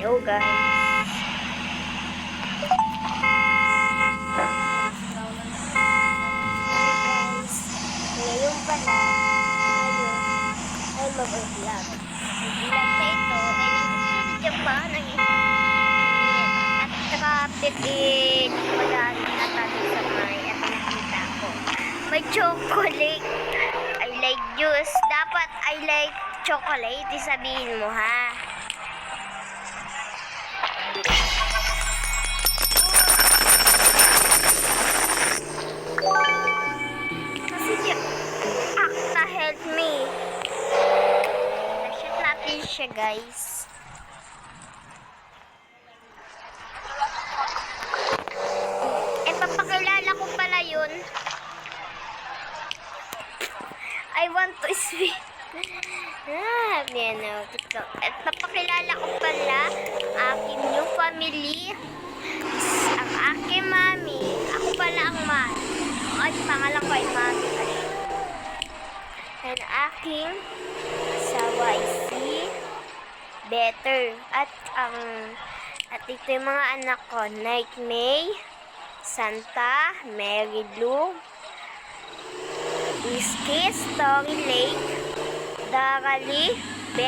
Hello guys. Ngayon pala tayo ay mag-vlog. Mag-vlog na ito ay nandito sa Japan ang at traffic madami na tayo sa may at nakita ko. May chocolate. I like juice. Dapat I like chocolate. Isabihin mo ha. Kasi si Akta help me. Nashoot natin siya guys. Papakilala ko pala yun. I want to speak. At papakilala ko pala aking new family. Ang aking mami. Ako pala ang mami. At pangalan ko ay mami. And aking asawa ay si Better. At ito yung mga anak ko. Night May, Santa, Mary Lou, Whiskey, Story Lake, Darali,